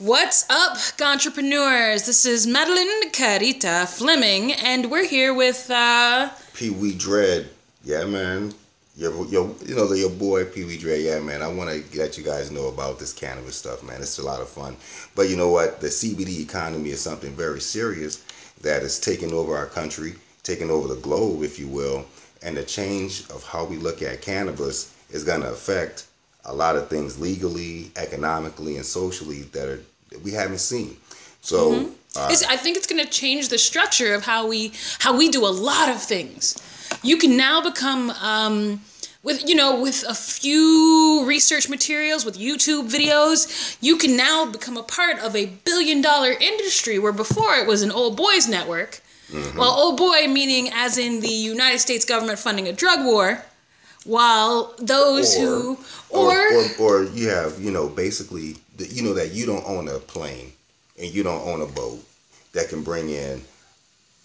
What's up, ganjapreneurs? This is Madelinekarita, Fleming, and we're here with Peewee Dread. Yeah, man. Your boy Peewee Dread. Yeah, man. I want to let you guys know about this cannabis stuff, man. It's a lot of fun. But you know what? The CBD economy is something very serious that is taking over our country, taking over the globe, if you will. And the change of how we look at cannabis is going to affect a lot of things legally, economically, and socially that we haven't seen. So I think it's going to change the structure of how we do a lot of things. You can now become with a few research materials, with YouTube videos, you can now become a part of a billion-dollar industry where before it was an old boys network. Well, old boy meaning as in the United States government funding a drug war, while those or you have basically that you don't own a plane and you don't own a boat that can bring in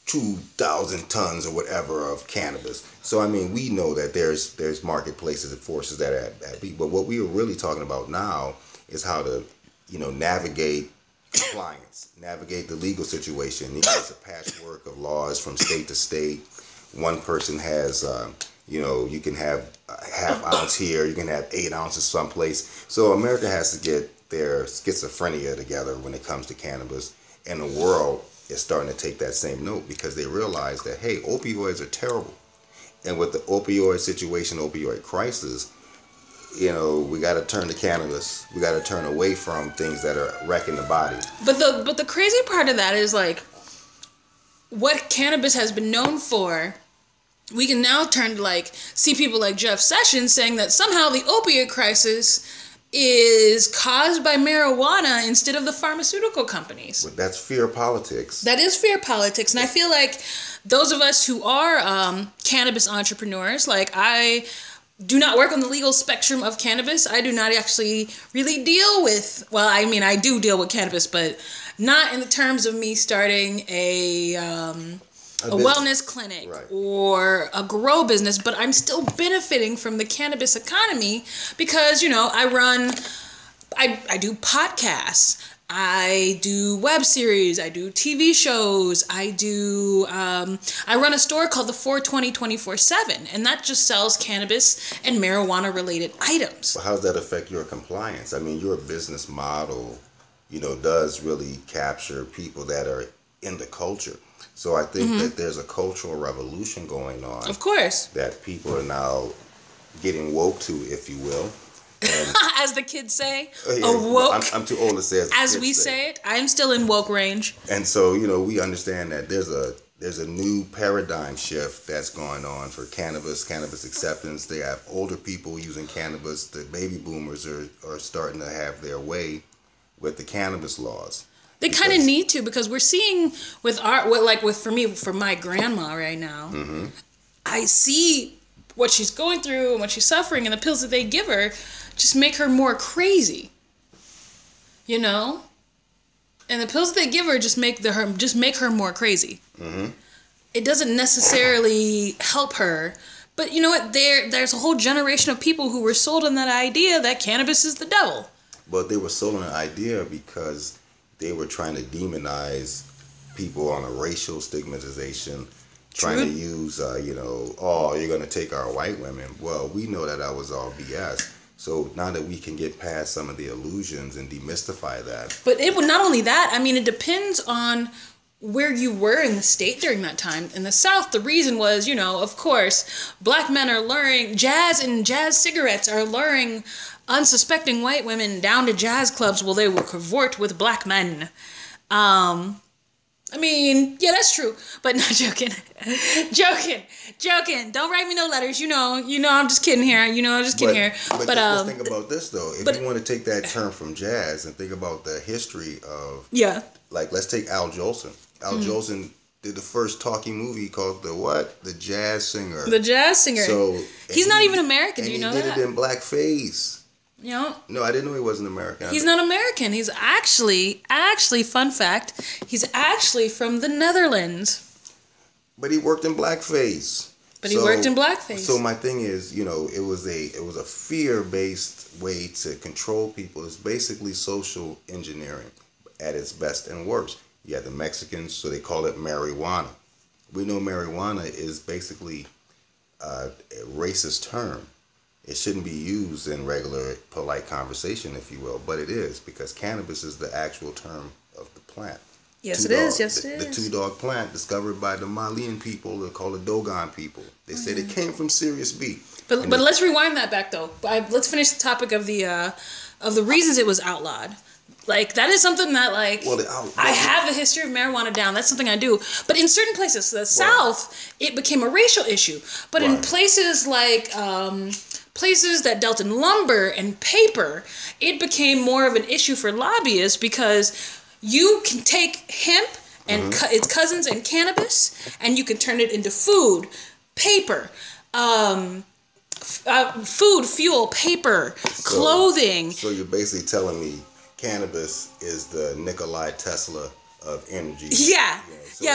2,000 tons or whatever of cannabis. So I mean, we know that there's marketplaces and forces that are at beat. But what we are really talking about now is how to navigate compliance, navigate the legal situation. It's a patchwork of laws from state to state. One person has you can have a half ounce here, you can have 8 ounces someplace. So America has to get their schizophrenia together when it comes to cannabis, and the world is starting to take that same note because they realize that, hey, opioids are terrible. And with the opioid situation, opioid crisis, we got to turn to cannabis. We got to turn away from things that are wrecking the body. But the crazy part of that is like what cannabis has been known for. We can now turn to see people like Jeff Sessions saying that somehow the opioid crisis is caused by marijuana instead of the pharmaceutical companies. But that's fear politics. That is fear politics. And I feel like those of us who are cannabis entrepreneurs, I do not work on the legal spectrum of cannabis. I do not actually really deal with, I do deal with cannabis, but not in the terms of me starting a wellness clinic, right, or a grow business, but I'm still benefiting from the cannabis economy because, I do podcasts, I do web series, I do TV shows, I run a store called the 420 24/7, and that just sells cannabis and marijuana related items. So how does that affect your compliance? I mean, your business model, does really capture people that are in the culture. So I think that there's a cultural revolution going on. Of course. That people are now getting woke to, if you will. And as the kids say, woke. I'm too old to say as we say it. I'm still in woke range. And so, we understand that there's a new paradigm shift that's going on for cannabis acceptance. They have older people using cannabis. The baby boomers are starting to have their way with the cannabis laws. They kind of need to, because we're seeing for my grandma right now, I see what she's going through and what she's suffering, and the pills that they give her just make her more crazy. And the pills that they give her just make her more crazy. It doesn't necessarily help her, but you know what? There's a whole generation of people who were sold on that idea that cannabis is the devil. But they were sold on an idea because they were trying to demonize people on a racial stigmatization, trying to use, you're going to take our white women. Well, we know that was all BS. So now that we can get past some of the illusions and demystify that. But not only that, it depends on where you were in the state during that time. In the South, the reason was, of course, black men are luring, jazz cigarettes are luring unsuspecting white women down to jazz clubs while they will cavort with black men. Yeah, that's true, but not joking. Joking. Don't write me no letters. I'm just kidding here. But let's think about this though. If you want to take that term from jazz and think about the history of, let's take Al Jolson. Al Jolson did the first talking movie called The Jazz Singer. The Jazz Singer. So he's not even American. Do you know that? And he did it in blackface. No, I didn't know he wasn't American. He's not American. He's actually, fun fact, he's actually from the Netherlands. But he worked in blackface. So my thing is, it was a fear-based way to control people. It's basically social engineering. at its best and worst. You have the Mexicans, so they call it marijuana. We know marijuana is basically a racist term. It shouldn't be used in regular, polite conversation, if you will, but it is, because cannabis is the actual term of the plant. Yes, it is. Yes, it is. The two-dog plant discovered by the Malian people, they're called the Dogon people. They said it came from Sirius B. But let's rewind that back, though. Let's finish the topic of the reasons it was outlawed. Like, that is something that, like, I have the history of marijuana down. That's something I do. But in certain places, the South, it became a racial issue. But in places like places that dealt in lumber and paper, it became more of an issue for lobbyists, because you can take hemp and its cousins and cannabis, and you can turn it into food, paper, food, fuel, paper, clothing. So you're basically telling me cannabis is the Nikola Tesla of energy. Yeah.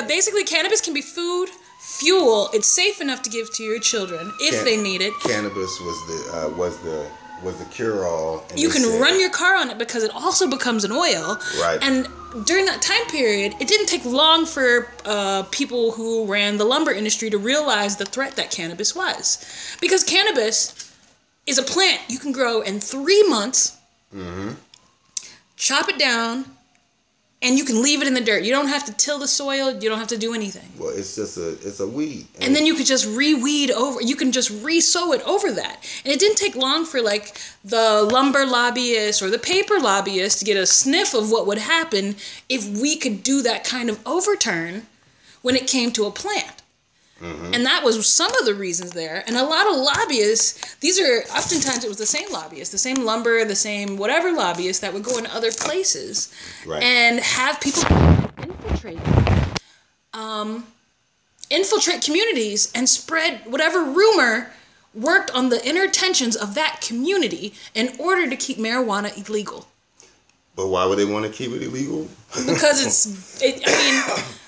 Basically cannabis can be food, fuel. It's safe enough to give to your children if they need it. Cannabis was the cure-all. You can run your car on it because it also becomes an oil. Right. And during that time period, it didn't take long for people who ran the lumber industry to realize the threat that cannabis was. Because cannabis is a plant you can grow in 3 months, chop it down, and you can leave it in the dirt. You don't have to till the soil. You don't have to do anything. Well, it's a weed. And then you could just re-weed over. You can just re-sow it over that. And it didn't take long for, like, the lumber lobbyists or the paper lobbyists to get a sniff of what would happen if we could do that kind of overturn when it came to a plant. And that was some of the reasons there. And a lot of lobbyists, oftentimes it was the same lobbyists, the same lumber, the same whatever lobbyists that would go in other places and have people infiltrate communities and spread whatever rumor worked on the inner tensions of that community in order to keep marijuana illegal. But why would they want to keep it illegal? Because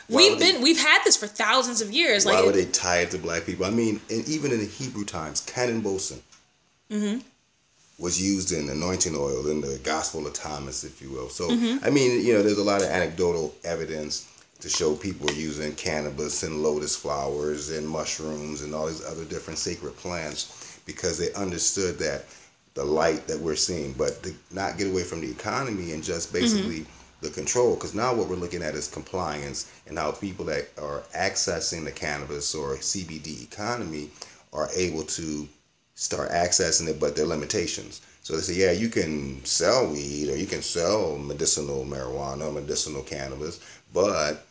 we've had this for thousands of years. Why would they tie it to black people? I mean, and even in the Hebrew times, cannon bosin was used in anointing oil in the Gospel of Thomas, if you will. So, I mean, there's a lot of anecdotal evidence to show people were using cannabis and lotus flowers and mushrooms and all these other different sacred plants because they understood that the light that we're seeing, but to not get away from the economy and just basically the control, because now what we're looking at is compliance and how people that are accessing the cannabis or CBD economy are able to start accessing it, but there are limitations. So they say, yeah, you can sell weed or you can sell medicinal marijuana or medicinal cannabis, but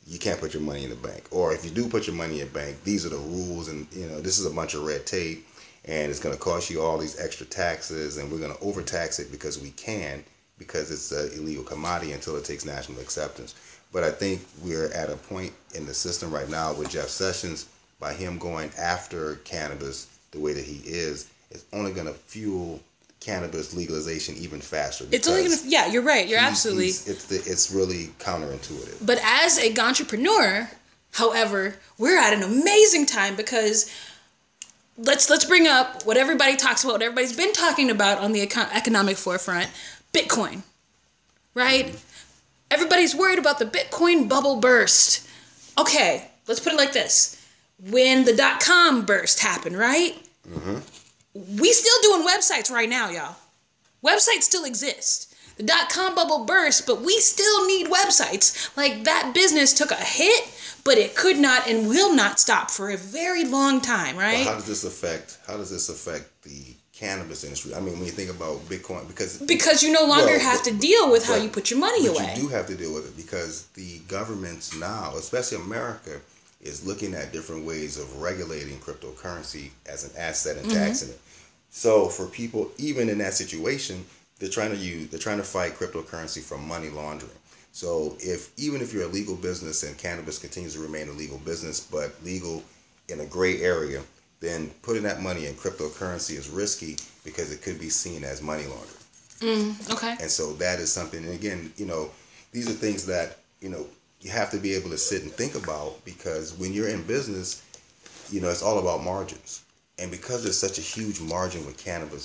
you can't put your money in the bank. Or if you do put your money in the bank, these are the rules, and this is a bunch of red tape, and it's going to cost you all these extra taxes, and we're going to overtax it because we can, because it's an illegal commodity until it takes national acceptance. But I think we're at a point in the system right now with Jeff Sessions, by him going after cannabis the way that he is only going to fuel cannabis legalization even faster. It's only going to, you're right. You're absolutely. It's really counterintuitive. But as a ganjapreneur, however, we're at an amazing time because let's bring up what everybody talks about, what everybody's been talking about on the economic forefront, Bitcoin, right? Everybody's worried about the Bitcoin bubble burst. Okay, let's put it like this. When the .com burst happened, right? We still doing websites right now, y'all. Websites still exist. The .com bubble burst, but we still need websites. Like, that business took a hit, but it could not and will not stop for a very long time, right? Well, how does this affect the cannabis industry? I mean, when you think about Bitcoin, because you no longer have to deal with how you put your money away. You do have to deal with it because the governments now, especially America, is looking at different ways of regulating cryptocurrency as an asset and taxing it. So for people, even in that situation, they're trying to fight cryptocurrency from money laundering. So even if you're a legal business and cannabis continues to remain a legal business, but legal in a gray area, then putting that money in cryptocurrency is risky because it could be seen as money laundering. Okay. And so that is something, and again, these are things that, you have to be able to sit and think about, because when you're in business, it's all about margins. And because there's such a huge margin with cannabis,